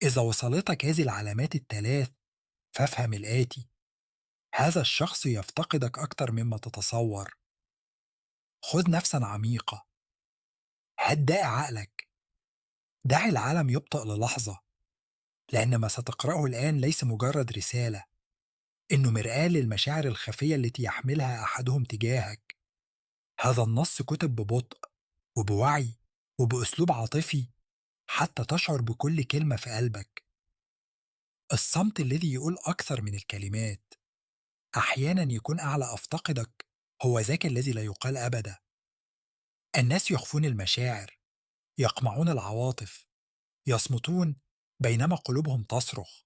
إذا وصلتك هذه العلامات الثلاث فافهم الآتي: هذا الشخص يفتقدك أكتر مما تتصور. خذ نفسا عميقة، هدأ عقلك، دع العالم يبطأ للحظة، لأن ما ستقرأه الآن ليس مجرد رسالة، إنه مرآة للمشاعر الخفية التي يحملها أحدهم تجاهك. هذا النص كتب ببطء وبوعي وبأسلوب عاطفي حتى تشعر بكل كلمة في قلبك. الصمت الذي يقول أكثر من الكلمات أحيانا يكون أعلى أفتقدك، هو ذاك الذي لا يقال أبدا. الناس يخفون المشاعر، يقمعون العواطف، يصمتون بينما قلوبهم تصرخ.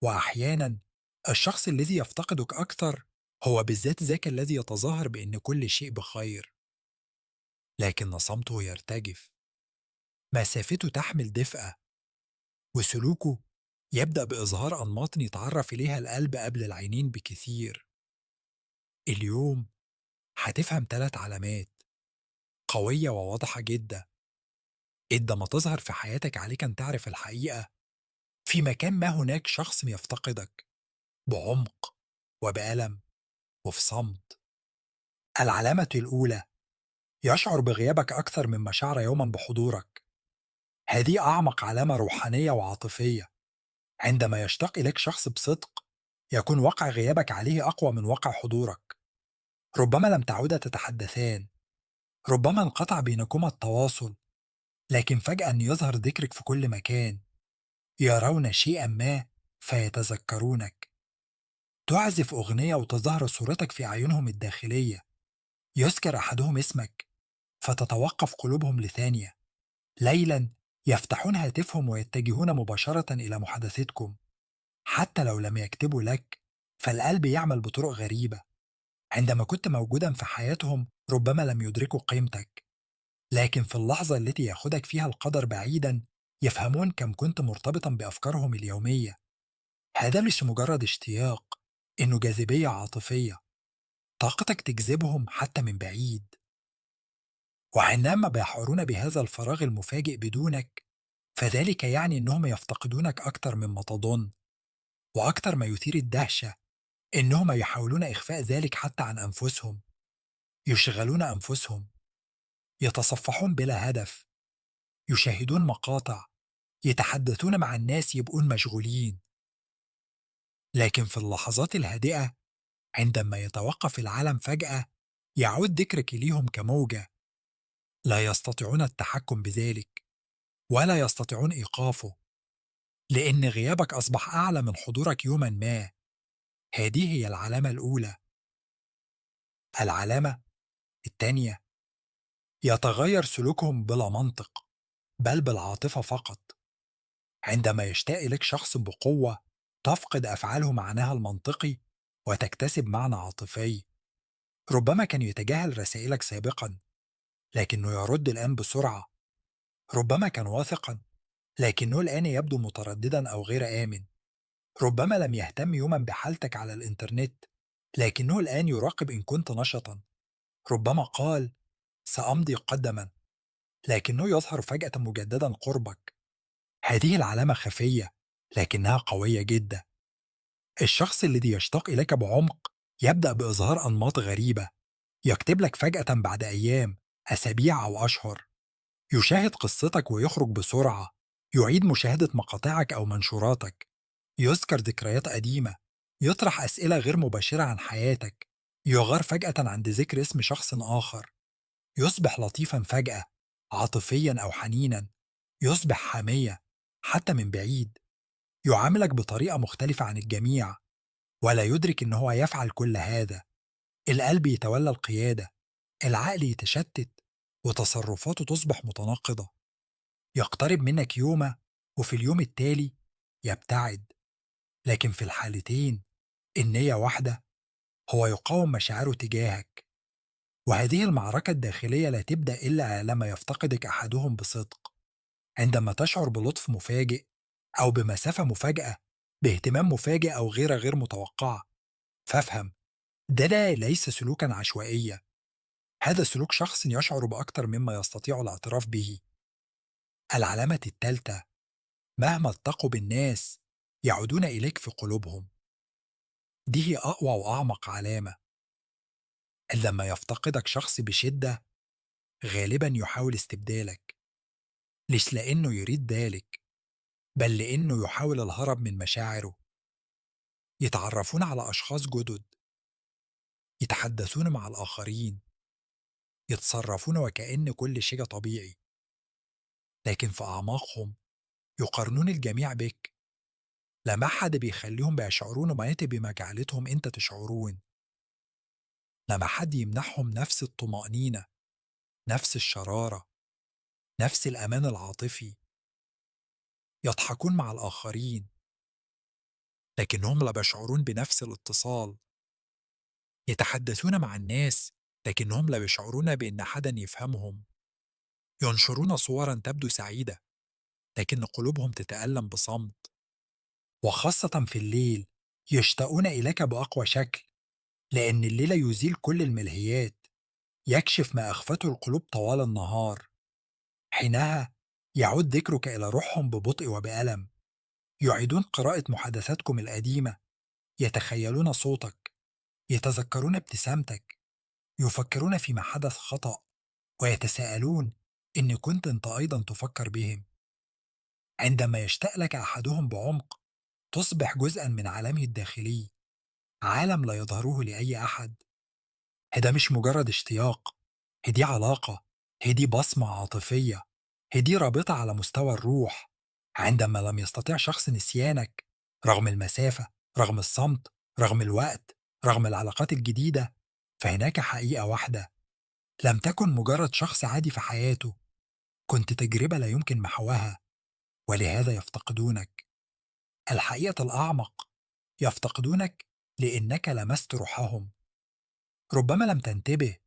وأحيانا الشخص الذي يفتقدك أكثر هو بالذات ذاك الذي يتظاهر بأن كل شيء بخير، لكن صمته يرتجف، مسافته تحمل دفئة، وسلوكه يبدأ بإظهار أنماط يتعرف إليها القلب قبل العينين بكثير. اليوم هتفهم ثلاث علامات قوية وواضحة جدا، عندما تظهر في حياتك عليك أن تعرف الحقيقة. في مكان ما هناك شخص يفتقدك بعمق وبألم وفي صمت. العلامة الأولى: يشعر بغيابك أكثر مما شعر يوما بحضورك. هذه أعمق علامة روحانية وعاطفية. عندما يشتاق إليك شخص بصدق يكون واقع غيابك عليه أقوى من واقع حضورك. ربما لم تعودا تتحدثان، ربما انقطع بينكما التواصل، لكن فجأة يظهر ذكرك في كل مكان. يرون شيئا ما فيتذكرونك. تعزف أغنية وتظهر صورتك في أعينهم الداخلية. يذكر أحدهم اسمك فتتوقف قلوبهم لثانية. ليلا يفتحون هاتفهم ويتجهون مباشرة إلى محادثتكم. حتى لو لم يكتبوا لك فالقلب يعمل بطرق غريبة. عندما كنت موجودا في حياتهم ربما لم يدركوا قيمتك، لكن في اللحظة التي ياخدك فيها القدر بعيدا يفهمون كم كنت مرتبطا بأفكارهم اليومية. هذا مش مجرد اشتياق، إنه جاذبية عاطفية. طاقتك تجذبهم حتى من بعيد. وعندما بيشعرون بهذا الفراغ المفاجئ بدونك فذلك يعني إنهم يفتقدونك أكتر مما تظن. وأكتر ما يثير الدهشة إنهم يحاولون إخفاء ذلك حتى عن أنفسهم. يشغلون أنفسهم، يتصفحون بلا هدف، يشاهدون مقاطع، يتحدثون مع الناس يبقون مشغولين. لكن في اللحظات الهادئة عندما يتوقف العالم فجأة يعود ذكرك ليهم كموجة. لا يستطيعون التحكم بذلك ولا يستطيعون إيقافه، لأن غيابك أصبح أعلى من حضورك يوما ما. هذه هي العلامة الأولى. العلامة الثانية: يتغير سلوكهم بلا منطق بل بالعاطفة فقط. عندما يشتاق إليك شخص بقوة تفقد أفعاله معناها المنطقي وتكتسب معنى عاطفي. ربما كان يتجاهل رسائلك سابقا لكنه يرد الآن بسرعة. ربما كان واثقا لكنه الآن يبدو مترددا أو غير آمن. ربما لم يهتم يوما بحالتك على الإنترنت لكنه الآن يراقب إن كنت نشطا. ربما قال سأمضي قدما لكنه يظهر فجأة مجددا قربك. هذه العلامة خفية لكنها قوية جدا. الشخص الذي يشتاق إليك بعمق يبدأ بإظهار أنماط غريبة. يكتب لك فجأة بعد أيام، أسابيع أو أشهر. يشاهد قصتك ويخرج بسرعة. يعيد مشاهدة مقاطعك أو منشوراتك. يذكر ذكريات قديمة. يطرح أسئلة غير مباشرة عن حياتك. يغار فجأة عند ذكر اسم شخص آخر. يصبح لطيفا فجأة، عاطفيا أو حنينا. يصبح حامية حتى من بعيد. يعاملك بطريقة مختلفة عن الجميع ولا يدرك إن هو يفعل كل هذا. القلب يتولى القيادة، العقل يتشتت، وتصرفاته تصبح متناقضة. يقترب منك يومه وفي اليوم التالي يبتعد. لكن في الحالتين النية واحدة، هو يقاوم مشاعره تجاهك. وهذه المعركة الداخلية لا تبدأ إلا لما يفتقدك أحدهم بصدق. عندما تشعر بلطف مفاجئ أو بمسافة مفاجئة، باهتمام مفاجئ أو غير متوقعة، فافهم ده ليس سلوكا عشوائيا. هذا سلوك شخص يشعر بأكثر مما يستطيع الاعتراف به. العلامة الثالثة: مهما التقوا بالناس يعودون إليك في قلوبهم. دي هي أقوى وأعمق علامة. لما يفتقدك شخص بشدة غالبا يحاول استبدالك، مش لأنه يريد ذلك، بل لأنه يحاول الهرب من مشاعره. يتعرفون على أشخاص جدد، يتحدثون مع الآخرين، يتصرفون وكأن كل شيء طبيعي، لكن في أعماقهم يقارنون الجميع بك. لا حد بيخليهم بيشعرون ميت بما جعلتهم أنت تشعرون. لما حد يمنحهم نفس الطمأنينة، نفس الشرارة، نفس الأمان العاطفي. يضحكون مع الآخرين لكنهم لا بيشعرون بنفس الاتصال. يتحدثون مع الناس لكنهم لا يشعرون بأن حدا يفهمهم. ينشرون صورا تبدو سعيدة لكن قلوبهم تتألم بصمت. وخاصة في الليل يشتاقون إليك بأقوى شكل، لأن الليل يزيل كل الملهيات، يكشف ما أخفته القلوب طوال النهار. حينها يعود ذكرك إلى روحهم ببطء وبألم. يعيدون قراءة محادثاتكم القديمة، يتخيلون صوتك، يتذكرون ابتسامتك، يفكرون فيما حدث خطأ، ويتساءلون إن كنت أنت أيضا تفكر بهم. عندما يشتاق لك أحدهم بعمق تصبح جزءا من عالمه الداخلي، عالم لا يظهره لأي أحد. ده مش مجرد اشتياق، دي علاقة، دي بصمة عاطفية، دي رابطة على مستوى الروح. عندما لم يستطيع شخص نسيانك رغم المسافة، رغم الصمت، رغم الوقت، رغم العلاقات الجديدة، فهناك حقيقة واحدة: لم تكن مجرد شخص عادي في حياته، كنت تجربة لا يمكن محوها. ولهذا يفتقدونك. الحقيقة الأعمق: يفتقدونك لأنك لمست روحهم. ربما لم تنتبه،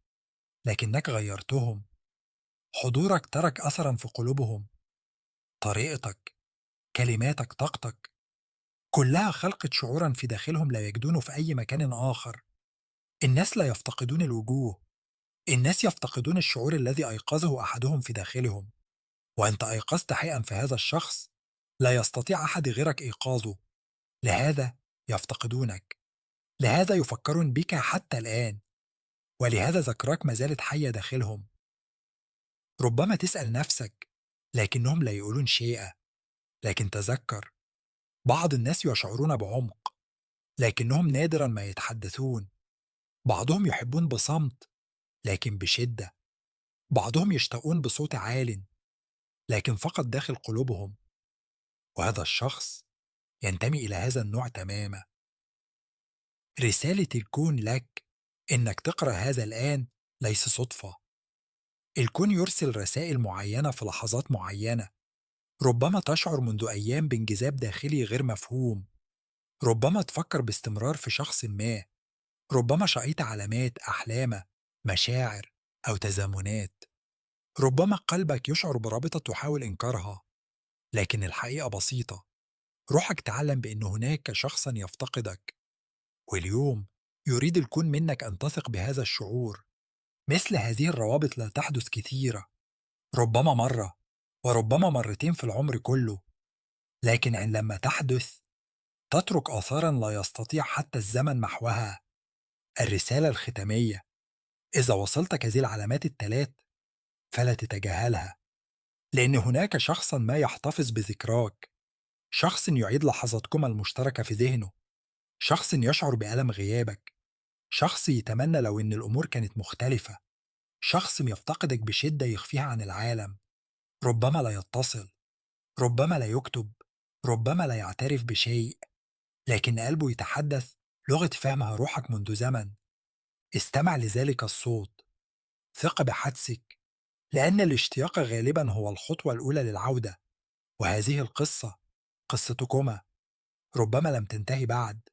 لكنك غيرتهم. حضورك ترك أثرا في قلوبهم. طريقتك، كلماتك، طاقتك، كلها خلقت شعورا في داخلهم لا يجدونه في أي مكان آخر. الناس لا يفتقدون الوجوه، الناس يفتقدون الشعور الذي أيقظه أحدهم في داخلهم. وأنت أيقظت حقا في هذا الشخص لا يستطيع أحد غيرك إيقاظه. لهذا يفتقدونك، لهذا يفكرون بك حتى الآن، ولهذا ذكراك ما زالت حية داخلهم. ربما تسأل نفسك: لكنهم لا يقولون شيئا. لكن تذكر، بعض الناس يشعرون بعمق لكنهم نادرا ما يتحدثون. بعضهم يحبون بصمت لكن بشدة. بعضهم يشتاقون بصوت عال لكن فقط داخل قلوبهم. وهذا الشخص ينتمي إلى هذا النوع تماما. رسالة الكون لك إنك تقرأ هذا الآن ليس صدفة. الكون يرسل رسائل معينة في لحظات معينة. ربما تشعر منذ أيام بانجذاب داخلي غير مفهوم. ربما تفكر باستمرار في شخص ما. ربما شعيت علامات، أحلام، مشاعر، أو تزامنات. ربما قلبك يشعر برابطة تحاول إنكارها، لكن الحقيقة بسيطة: روحك تعلم بأن هناك شخصا يفتقدك. واليوم يريد الكون منك أن تثق بهذا الشعور. مثل هذه الروابط لا تحدث كثيرة، ربما مرة وربما مرتين في العمر كله، لكن عندما تحدث تترك آثارا لا يستطيع حتى الزمن محوها. الرسالة الختامية: إذا وصلتك هذه العلامات الثلاث فلا تتجاهلها، لأن هناك شخصا ما يحتفظ بذكراك. شخص يعيد لحظاتكما المشتركة في ذهنه. شخص يشعر بألم غيابك. شخص يتمنى لو إن الأمور كانت مختلفة. شخص يفتقدك بشدة يخفيها عن العالم. ربما لا يتصل، ربما لا يكتب، ربما لا يعترف بشيء، لكن قلبه يتحدث لغة فهمها روحك منذ زمن. استمع لذلك الصوت. ثق بحدسك، لأن الاشتياق غالبا هو الخطوة الأولى للعودة. وهذه القصة قصتكما، ربما لم تنتهي بعد،